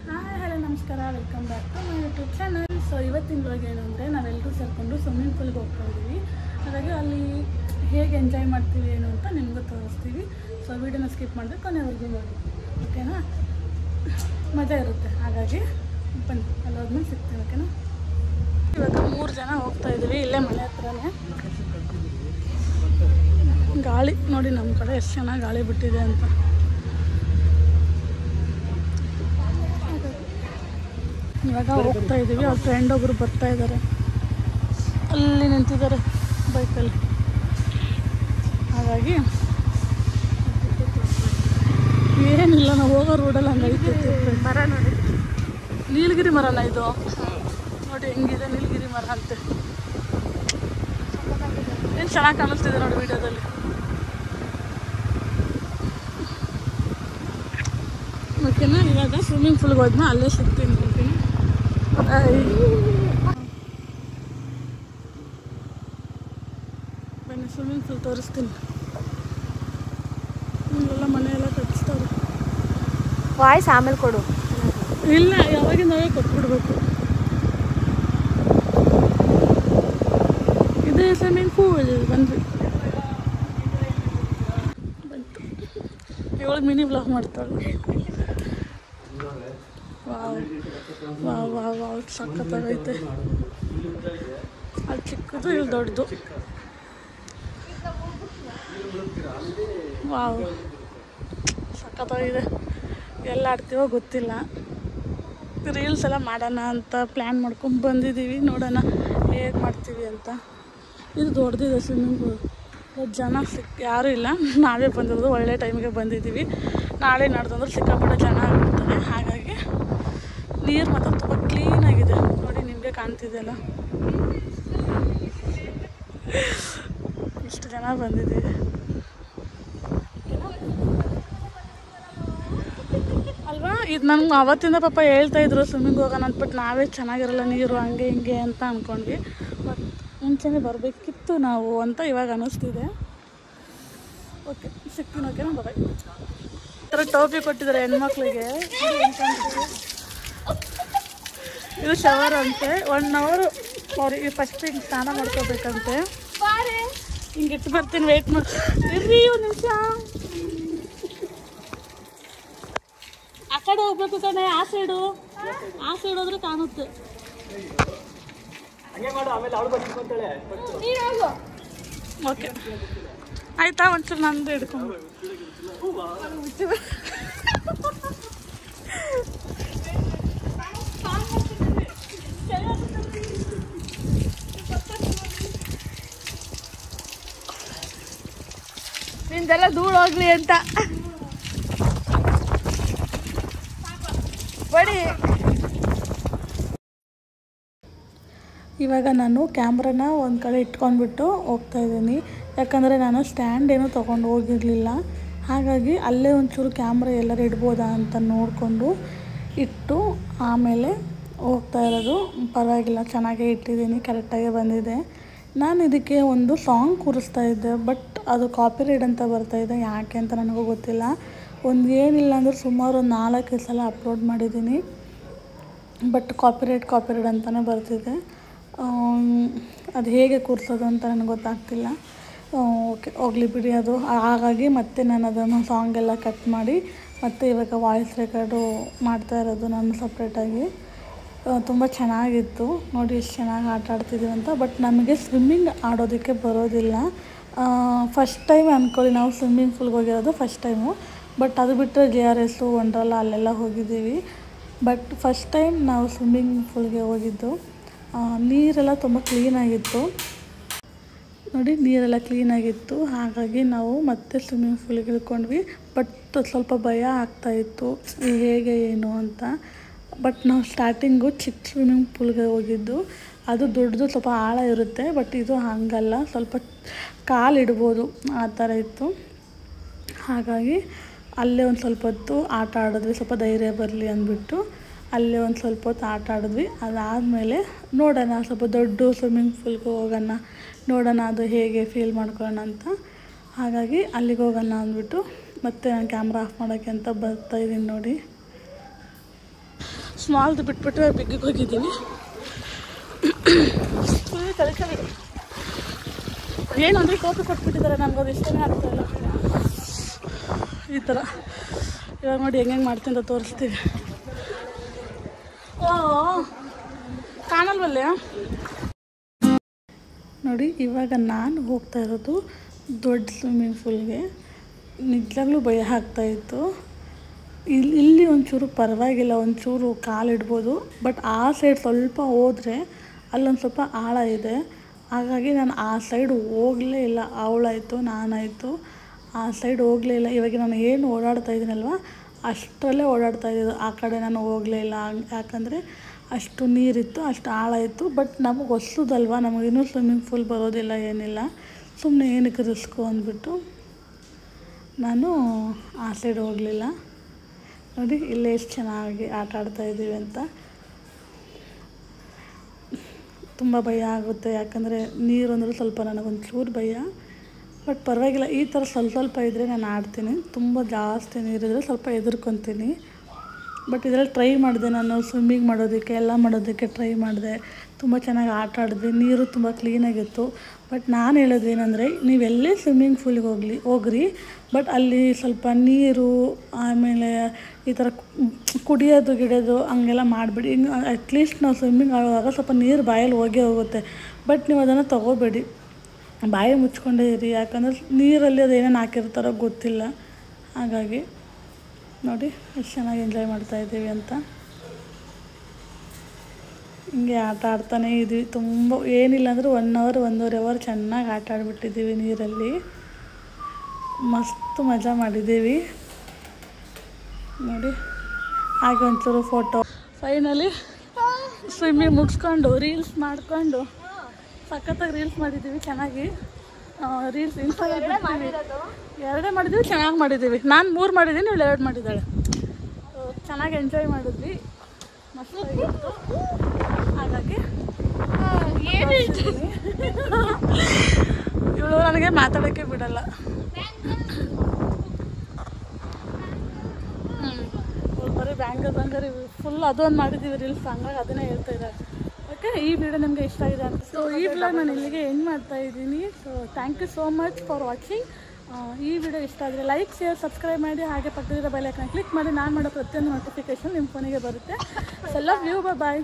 Hi hello ನಮಸ್ಕಾರ, welcome back to my YouTube channel. So ಇವತ್ತಿನ blog ಏನು ಅಂದರೆ ನಾವೆಲ್ಲರೂ ಸೇರಿಕೊಂಡು ಸ್ವಿಮ್ಮಿಂಗ್ ಪೂಲ್ಗೆ ಹೋಗ್ತಾ ಇದ್ದೀವಿ. ಹಾಗಾಗಿ ಅಲ್ಲಿ ಹೇಗೆ ಎಂಜಾಯ್ ಮಾಡ್ತೀವಿ ಏನು ಅಂತ ನಿಮಗೂ ತೋರಿಸ್ತೀವಿ. ಸೊ ವೀಡಿಯೋನ ಸ್ಕಿಪ್ ಮಾಡಿದ್ರೆ ಕೊನೆವರೆಗೂ ನೋಡಿ, ಓಕೆನಾ? ಮಜಾ ಇರುತ್ತೆ. ಹಾಗಾಗಿ ಬನ್ನಿ, ಅಲ್ಲಿ ಹೋದ್ಮೇಲೆ ಸಿಗ್ತೀವಿ, ಓಕೆನಾ? ಇವಾಗ 3 ಜನ ಹೋಗ್ತಾ ಇದ್ದೀವಿ, ಇಲ್ಲೇ ಮನೆ ಹತ್ರನೇ. ಗಾಳಿ ನೋಡಿ ನಮ್ಮ ಕಡೆ ಎಷ್ಟು ಚೆನ್ನಾಗಿ ಗಾಳಿ ಬಿಟ್ಟಿದೆ ಅಂತ. ಇವಾಗ ಹೋಗ್ತಾ ಇದ್ದೀವಿ. ಅವ್ರ ಫ್ರೆಂಡ್ ಒಬ್ಬರು ಬರ್ತಾ ಇದ್ದಾರೆ, ಅಲ್ಲಿ ನಿಂತಿದ್ದಾರೆ ಬೈಕಲ್ಲಿ. ಹಾಗಾಗಿ ಏನಿಲ್ಲ, ನಾವು ಹೋಗೋ ರೋಡಲ್ಲಿ ಹಂಗೆ ಐತೈತೆ. ಮರ ನೋಡಿ, ನೀಲಗಿರಿ ಮರನ ಇದು ನೋಡಿ ಹೆಂಗಿದೆ, ನೀಲಗಿರಿ ಮರ ಅಂತೆ. ಏನು ಚೆನ್ನಾಗಿ ಕಾಣಿಸ್ತಿದೆ ನೋಡಿ ವಿಡಿಯೋದಲ್ಲಿ. ಓಕೆನಾ? ಇವಾಗ ಸ್ವಿಮ್ಮಿಂಗ್ ಪೂಲ್ಗೆ ಹೋದ್ನ ಅಲ್ಲೇ ಸಿಗ್ತೀನಿ, ಓಕೆನಾ? ಬನ್ನಿ, ಸ್ವಿಮ್ಮಿಂಗ್ ಪೂಲ್ ತೋರಿಸ್ತೀನಿ. ಇಲ್ಲೆಲ್ಲ ಮನೆಯೆಲ್ಲ ಕಟ್ಟಿಸ್ತಾರೆ. ವಾಯ್ಸ್ ಆಮೇಲೆ ಕೊಡು. ಇಲ್ಲ, ಯಾವಾಗಿಂದ ನಾವೇ ಕೊಟ್ಬಿಡ್ಬೇಕು. ಇದೇ ಸ್ವಿಮ್ಮಿಂಗ್ ಪೂಲ್ ಬಂದ್ವಿ. ಬಂತು, ಇವಳು ಮಿನಿ ಬ್ಲಾಗ್ ಮಾಡ್ತಾಳೆ. ವಾವ್ ವಾವ್ ವಾವ್ ವಾವ್, ಸಖತ್ತಾಗೈತೆ. ಅದು ಚಿಕ್ಕದು, ಇಲ್ಲಿ ದೊಡ್ಡದು. ವಾವ್, ಸಖತ್ತಾಗಿದೆ. ಎಲ್ಲ ಆಡ್ತೀವೋ ಗೊತ್ತಿಲ್ಲ. ರೀಲ್ಸ್ ಎಲ್ಲ ಮಾಡೋಣ ಅಂತ ಪ್ಲ್ಯಾನ್ ಮಾಡ್ಕೊಂಡು ಬಂದಿದ್ದೀವಿ. ನೋಡೋಣ ಹೇಗೆ ಮಾಡ್ತೀವಿ ಅಂತ. ಇದು ದೊಡ್ಡದಿದೆ ಸ್ವಿಮ್ಮಿಂಗ್ ಪೂಲ್. ಜನ ಯಾರೂ ಇಲ್ಲ, ನಾವೇ ಬಂದಿರೋದು. ಒಳ್ಳೆ ಟೈಮಿಗೆ ಬಂದಿದ್ದೀವಿ. ನಾಳೆ ನಾಡ್ದಂದ್ರೆ ಸಿಕ್ಕಾಪಟ್ಟೆ ಜನ ಆಗಿರ್ತಾರೆ. ಹಾಗಾಗಿ ನೀರು ಮಾತ್ರ ತುಂಬ ಕ್ಲೀನಾಗಿದೆ ನೋಡಿ, ನಿಮಗೆ ಕಾಣ್ತಿದೆಯಲ್ಲ. ಇಷ್ಟು ಜನ ಬಂದಿದ್ದೀವಿ ಅಲ್ವಾ? ಇದು ನಮ್ಗೆ ಅವತ್ತಿಂದ ಪಾಪ ಹೇಳ್ತಾಯಿದ್ರು ಸ್ವಿಮ್ಮಿಂಗ್ ಹೋಗೋಣ ಅಂದ್ಬಿಟ್ಟು, ನಾವೇ ಚೆನ್ನಾಗಿರಲ್ಲ ನೀರು ಹಂಗೆ ಹಿಂಗೆ ಅಂತ ಅಂದ್ಕೊಂಡ್ವಿ. ಬಟ್ ಮುಂಚೆನೇ ಬರಬೇಕಿತ್ತು ನಾವು ಅಂತ ಇವಾಗ ಅನ್ನಿಸ್ತಿದೆ. ಓಕೆ, ಸಿಗ್ತೀನಿ, ಓಕೆನಾ? ಬಾಯ್. ಈ ಥರ ಟೋಪಿ ಕೊಟ್ಟಿದ್ದಾರೆ ಹೆಣ್ಮಕ್ಳಿಗೆ. ಇದು ಶವರ್ ಅಂತೆ. 1 ಅವರ್ ಸಾರಿ, ಫಸ್ಟ್ ಹಿಂಗೆ ಸ್ನಾನ ಮಾಡ್ಕೋಬೇಕಂತೆ. ಹಿಂಗೆ ಇಟ್ಟು ಬರ್ತೀನಿ, ವೆಯ್ಟ್ ಮಾಡ್ರಿ ಒಂದು ನಿಮಿಷ. ಆ ಕಡೆ ಹೋಗ್ಬೇಕು ಕಣೆ, ಆ ಸೈಡು ಹೋದ್ರೆ ಕಾಣುತ್ತೆ. ಓಕೆ ಆಯ್ತಾ? ಒಂಚೂರು ನಂದು ಹಿಡ್ಕೊಂಡು ನಿಂದೆಲ್ಲ ಧೂಳು ಹೋಗ್ಲಿ ಅಂತ ಬಡಿ. ಇವಾಗ ನಾನು ಕ್ಯಾಮ್ರಾನ ಒಂದು ಕಡೆ ಇಟ್ಕೊಂಡ್ಬಿಟ್ಟು ಹೋಗ್ತಾಯಿದ್ದೀನಿ. ಯಾಕಂದರೆ ನಾನು ಸ್ಟ್ಯಾಂಡ್ ಏನೂ ತೊಗೊಂಡು ಹೋಗಿರಲಿಲ್ಲ. ಹಾಗಾಗಿ ಅಲ್ಲೇ ಒಂಚೂರು ಕ್ಯಾಮ್ರಾ ಎಲ್ಲರೂ ಇಡ್ಬೋದಾ ಅಂತ ನೋಡಿಕೊಂಡು ಇಟ್ಟು ಆಮೇಲೆ ಹೋಗ್ತಾ ಇರೋದು. ಪರವಾಗಿಲ್ಲ, ಚೆನ್ನಾಗೇ ಇಟ್ಟಿದ್ದೀನಿ, ಕರೆಕ್ಟಾಗೇ ಬಂದಿದೆ. ನಾನು ಇದಕ್ಕೆ ಒಂದು ಸಾಂಗ್ ಕೂರಿಸ್ತಾ ಇದ್ದೆ, ಬಟ್ ಅದು ಕಾಪಿರೈಟ್ ಅಂತ ಬರ್ತಾಯಿದೆ. ಯಾಕೆ ಅಂತ ನನಗೂ ಗೊತ್ತಿಲ್ಲ. ಏನಿಲ್ಲ ಅಂದ್ರೆ ಸುಮಾರು 4 ಸಲ ಅಪ್ಲೋಡ್ ಮಾಡಿದ್ದೀನಿ, ಬಟ್ ಕಾಪಿರೈಟ್ ಅಂತಲೇ ಬರ್ತಿದೆ. ಅದು ಹೇಗೆ ಕೂರಿಸೋದು ಅಂತ ನನಗೆ ಗೊತ್ತಾಗ್ತಿಲ್ಲ. ಓಕೆ, ಹೋಗಲಿ ಬಿಡಿ ಅದು. ಹಾಗಾಗಿ ಮತ್ತೆ ನಾನು ಅದನ್ನು ಸಾಂಗೆಲ್ಲ ಕಟ್ ಮಾಡಿ ಮತ್ತು ಇವಾಗ ವಾಯ್ಸ್ ರೆಕಾರ್ಡು ಮಾಡ್ತಾ ಇರೋದು ನಾನು ಸಪ್ರೇಟಾಗಿ. ತುಂಬ ಚೆನ್ನಾಗಿತ್ತು ನೋಡಿ, ಎಷ್ಟು ಚೆನ್ನಾಗಿ ಆಟ ಆಡ್ತಿದ್ದೀವಿ ಅಂತ. ಬಟ್ ನಮಗೆ ಸ್ವಿಮ್ಮಿಂಗ್ ಆಡೋದಕ್ಕೆ ಬರೋದಿಲ್ಲ. ಫಸ್ಟ್ ಟೈಮ್ ಅಂದ್ಕೊಳ್ಳಿ ನಾವು ಸ್ವಿಮ್ಮಿಂಗ್ ಪೂಲ್ಗೆ ಹೋಗಿರೋದು, ಫಸ್ಟ್ ಟೈಮು. ಬಟ್ ಅದು ಬಿಟ್ಟರೆ JRS, ವಂಡರ್ಲಾ ಅಲ್ಲೆಲ್ಲ ಹೋಗಿದ್ದೀವಿ. ಬಟ್ ಫಸ್ಟ್ ಟೈಮ್ ನಾವು ಸ್ವಿಮ್ಮಿಂಗ್ ಪೂಲ್ಗೆ ಹೋಗಿದ್ದು. ನೀರೆಲ್ಲ ತುಂಬ ಕ್ಲೀನಾಗಿತ್ತು ನೋಡಿ, ನೀರೆಲ್ಲ ಕ್ಲೀನಾಗಿತ್ತು. ಹಾಗಾಗಿ ನಾವು ಮತ್ತೆ ಸ್ವಿಮ್ಮಿಂಗ್ ಪೂಲಿಗೆ ಇಳ್ಕೊಂಡ್ವಿ. ಬಟ್ ಸ್ವಲ್ಪ ಭಯ ಆಗ್ತಾಯಿತ್ತು, ಹೇಗೆ ಏನು ಅಂತ. ಬಟ್ ನಾವು ಸ್ಟಾರ್ಟಿಂಗು ಚಿಕ್ಕ ಸ್ವಿಮ್ಮಿಂಗ್ ಪೂಲ್ಗೆ ಹೋಗಿದ್ದು. ಅದು ದೊಡ್ಡದು, ಸ್ವಲ್ಪ ಆಳ ಇರುತ್ತೆ. ಬಟ್ ಇದು ಹಾಗಲ್ಲ, ಸ್ವಲ್ಪ ಕಾಲಿಡ್ಬೋದು, ಆ ಥರ ಇತ್ತು. ಹಾಗಾಗಿ ಅಲ್ಲೇ ಒಂದು ಸ್ವಲ್ಪ ಹೊತ್ತು ಆಟ ಆಡಿದ್ವಿ, ಸ್ವಲ್ಪ ಧೈರ್ಯ ಬರಲಿ ಅಂದ್ಬಿಟ್ಟು ಅಲ್ಲೇ ಒಂದು ಸ್ವಲ್ಪ ಹೊತ್ತು ಆಟ ಆಡಿದ್ವಿ. ಅದಾದಮೇಲೆ ನೋಡೋಣ, ಸ್ವಲ್ಪ ದೊಡ್ಡ ಸ್ವಿಮ್ಮಿಂಗ್ ಪೂಲ್ಗೆ ಹೋಗೋಣ, ನೋಡೋಣ ಅದು ಹೇಗೆ ಫೀಲ್ ಮಾಡ್ಕೊಳ್ಳೋಣ ಅಂತ. ಹಾಗಾಗಿ ಅಲ್ಲಿಗೆ ಹೋಗೋಣ ಅಂದ್ಬಿಟ್ಟು ಮತ್ತೆ ನಾನು ಕ್ಯಾಮ್ರಾ ಆಫ್ ಮಾಡೋಕ್ಕೆ ಅಂತ ಬರ್ತಾಯಿದ್ದೀನಿ ನೋಡಿ. ಸ್ಮಾಲ್ದು ಬಿಟ್ಬಿಟ್ಟು ಬಿಗ್ಗಿಗೆ ಹೋಗಿದ್ದೀನಿ. ಫುಲ್ ಚಳಿ ಚಳಿ. ಏನು ಅಂದರೆ ಕಾಫಿ ಕೊಟ್ಬಿಟ್ಟಿದ್ದಾರೆ, ನಮ್ಗೆ ಅದು ಇಷ್ಟನೇ ಆಗ್ತಾಯಿಲ್ಲ ಈ ಥರ. ಇವಾಗ ನೋಡಿ ಹೆಂಗೆ ಮಾಡ್ತೀನಿ ಅಂತ ತೋರಿಸ್ತೀವಿ. ಓ ಕಾಣಲ್ವಲ್ಲೇ ನೋಡಿ. ಇವಾಗ ನಾನು ಹೋಗ್ತಾ ಇರೋದು ದೊಡ್ಡ ಸ್ವಿಮ್ಮಿಂಗ್ ಪೂಲ್ಗೆ. ನಿಜವಾಗ್ಲೂ ಭಯ ಆಗ್ತಾಯಿತ್ತು. ಇಲ್ಲಿ ಒಂಚೂರು ಪರವಾಗಿಲ್ಲ, ಒಂಚೂರು ಕಾಲಿಡ್ಬೋದು. ಬಟ್ ಆ ಸೈಡ್ ಸ್ವಲ್ಪ ಹೋದರೆ ಅಲ್ಲೊಂದು ಸ್ವಲ್ಪ ಆಳ ಇದೆ. ಹಾಗಾಗಿ ನಾನು ಆ ಸೈಡ್ ಹೋಗಲೇ ಇಲ್ಲ. ಅವಳಾಯಿತು ನಾನಾಯಿತು ಆ ಸೈಡ್ ಹೋಗಲೇ ಇಲ್ಲ. ಇವಾಗ ನಾನು ಏನು ಓಡಾಡ್ತಾ ಇದ್ದೀನಲ್ವ ಅಷ್ಟರಲ್ಲೇ ಓಡಾಡ್ತಾ ಇದ್ದಿದ್ದು. ಆ ಕಡೆ ನಾನು ಹೋಗಲೇ ಇಲ್ಲ, ಯಾಕಂದರೆ ಅಷ್ಟು ನೀರಿತ್ತು, ಅಷ್ಟು ಆಳ ಇತ್ತು. ಬಟ್ ನಮಗೆ ಹೊಸದಲ್ವ, ನಮಗಿನ್ನೂ ಸ್ವಿಮ್ಮಿಂಗ್ ಪೂಲ್ ಬರೋದಿಲ್ಲ, ಏನಿಲ್ಲ. ಸುಮ್ಮನೆ ಏನಕ್ಕೆ ರಿಸ್ಕು ಅಂದ್ಬಿಟ್ಟು ನಾನು ಆ ಸೈಡ್ ಹೋಗಲಿಲ್ಲ. ನೋಡಿ ಇಲ್ಲೇ ಎಷ್ಟು ಚೆನ್ನಾಗಿ ಆಟ ಆಡ್ತಾಯಿದ್ದೀವಿ ಅಂತ. ತುಂಬ ಭಯ ಆಗುತ್ತೆ, ಯಾಕಂದರೆ ನೀರು ಅಂದರೆ ಸ್ವಲ್ಪ ನನಗೊಂಚೂರು ಭಯ. ಬಟ್ ಪರವಾಗಿಲ್ಲ, ಈ ಥರ ಸ್ವಲ್ಪ ಇದ್ದರೆ ನಾನು ಆಡ್ತೀನಿ. ತುಂಬ ಜಾಸ್ತಿ ನೀರಿದ್ರೆ ಸ್ವಲ್ಪ ಹೆದರ್ಕೊತೀನಿ. ಬಟ್ ಇದರಲ್ಲಿ ಟ್ರೈ ಮಾಡಿದೆ ನಾನು, ಸ್ವಿಮ್ಮಿಂಗ್ ಮಾಡೋದಕ್ಕೆ ಎಲ್ಲ ಮಾಡೋದಕ್ಕೆ ಟ್ರೈ ಮಾಡಿದೆ. ತುಂಬ ಚೆನ್ನಾಗಿ ಆಟ ಆಡಿದ್ವಿ, ನೀರು ತುಂಬ ಕ್ಲೀನಾಗಿತ್ತು. ಬಟ್ ನಾನು ಹೇಳೋದು ಏನಂದರೆ, ನೀವೆಲ್ಲೇ ಸ್ವಿಮ್ಮಿಂಗ್ ಪೂಲಿಗೆ ಹೋಗ್ರಿ, ಬಟ್ ಅಲ್ಲಿ ಸ್ವಲ್ಪ ನೀರು ಆಮೇಲೆ ಈ ಥರ ಕುಡಿಯೋದು ಗಿಡೋದು ಹಂಗೆಲ್ಲ ಮಾಡಿಬಿಡಿ. ಅಟ್ಲೀಸ್ಟ್ ನಾವು ಸ್ವಿಮ್ಮಿಂಗ್ ಆಡುವಾಗ ಸ್ವಲ್ಪ ನೀರು ಬಾಯಲ್ಲಿ ಹೋಗುತ್ತೆ. ಬಟ್ ನೀವು ಅದನ್ನು ತೊಗೋಬೇಡಿ, ಬಾಯಿ ಮುಚ್ಕೊಂಡೇ ಇರಿ. ಯಾಕಂದರೆ ನೀರಲ್ಲಿ ಅದು ಏನೇನು ಹಾಕಿರ್ತಾರೋ ಗೊತ್ತಿಲ್ಲ. ಹಾಗಾಗಿ ನೋಡಿ ಎಷ್ಟು ಚೆನ್ನಾಗಿ ಎಂಜಾಯ್ ಮಾಡ್ತಾಯಿದ್ದೀವಿ ಅಂತ. ಹಿಂಗೆ ಆಟ ಆಡ್ತಾನೇ ಇದ್ವಿ. ತುಂಬ ಏನಿಲ್ಲ ಅಂದರೆ 1 ಅವರ್ 1.5 ಅವರ್ ಚೆನ್ನಾಗಿ ಆಟ ಆಡಿಬಿಟ್ಟಿದ್ದೀವಿ ನೀರಲ್ಲಿ. ಮಸ್ತ್ ಮಜಾ ಮಾಡಿದ್ದೀವಿ ನೋಡಿ. ಹಾಗೆ ಒಂಚೂರು ಫೋಟೋ. ಫೈನಲಿ ಸ್ವಿಮ್ಮಿಂಗ್ ಮುಗಿಸ್ಕೊಂಡು ರೀಲ್ಸ್ ಮಾಡಿಕೊಂಡು ಸಖತ್ತಾಗಿ ರೀಲ್ಸ್ ಮಾಡಿದ್ದೀವಿ. ಚೆನ್ನಾಗಿ ರೀಲ್ಸ್ ಇನ್ಸ್ಟಾಗ್ರಾಮ್ ಎರಡೇ ಮಾಡಿದ್ದೀವಿ, ಚೆನ್ನಾಗಿ ಮಾಡಿದ್ದೀವಿ. ನಾನು 3 ಮಾಡಿದ್ದೀನಿ, ಇವಳು 2 ಮಾಡಿದ್ದಾಳೆ. ಚೆನ್ನಾಗಿ ಎಂಜಾಯ್ ಮಾಡಿದ್ವಿ, ಮಸ್ತಾಗಿತ್ತು. ಹಾಗಾಗಿ ಇವಳು ನನಗೆ ಮಾತಾಡೋಕ್ಕೆ ಬಿಡಲ್ಲ. ಬರೀ ಬ್ಯಾಂಗರ್ ಫುಲ್ ಅದೊಂದು ಮಾಡಿದ್ದೀವಿ ರೀಲ್ಸ್, ಹಂಗಾಗಿ ಅದನ್ನೇ ಹೇಳ್ತಾ ಇದ್ದಾರೆ. ಓಕೆ, ಈ ವಿಡಿಯೋ ನಿಮಗೆ ಇಷ್ಟ ಆಗಿದೆ ಅಂತ. ಸೊ ಈ ವ್ಲಾಗ್ ನಾನು ಇಲ್ಲಿಗೆ ಎಂಡ್ ಮಾಡ್ತಾ ಇದ್ದೀನಿ. So thank you so much for watching. ಈ ವಿಡಿಯೋ ಇಷ್ಟ ಆದರೆ ಲೈಕ್, ಶೇರ್, ಸಬ್ಸ್ಕ್ರೈಬ್ ಮಾಡಿ. ಹಾಗೆ ಪಕ್ಕದಲ್ಲಿರೋ ಬೆಲ್ ಐಕಾನ್ ಕ್ಲಿಕ್ ಮಾಡಿ. ನಾನು ಮಾಡೋ ಪ್ರತಿಯೊಂದು ನೋಟಿಫಿಕೇಷನ್ ನಿಮ್ಮ ಫೋನಿಗೆ ಬರುತ್ತೆ. So love you, bye.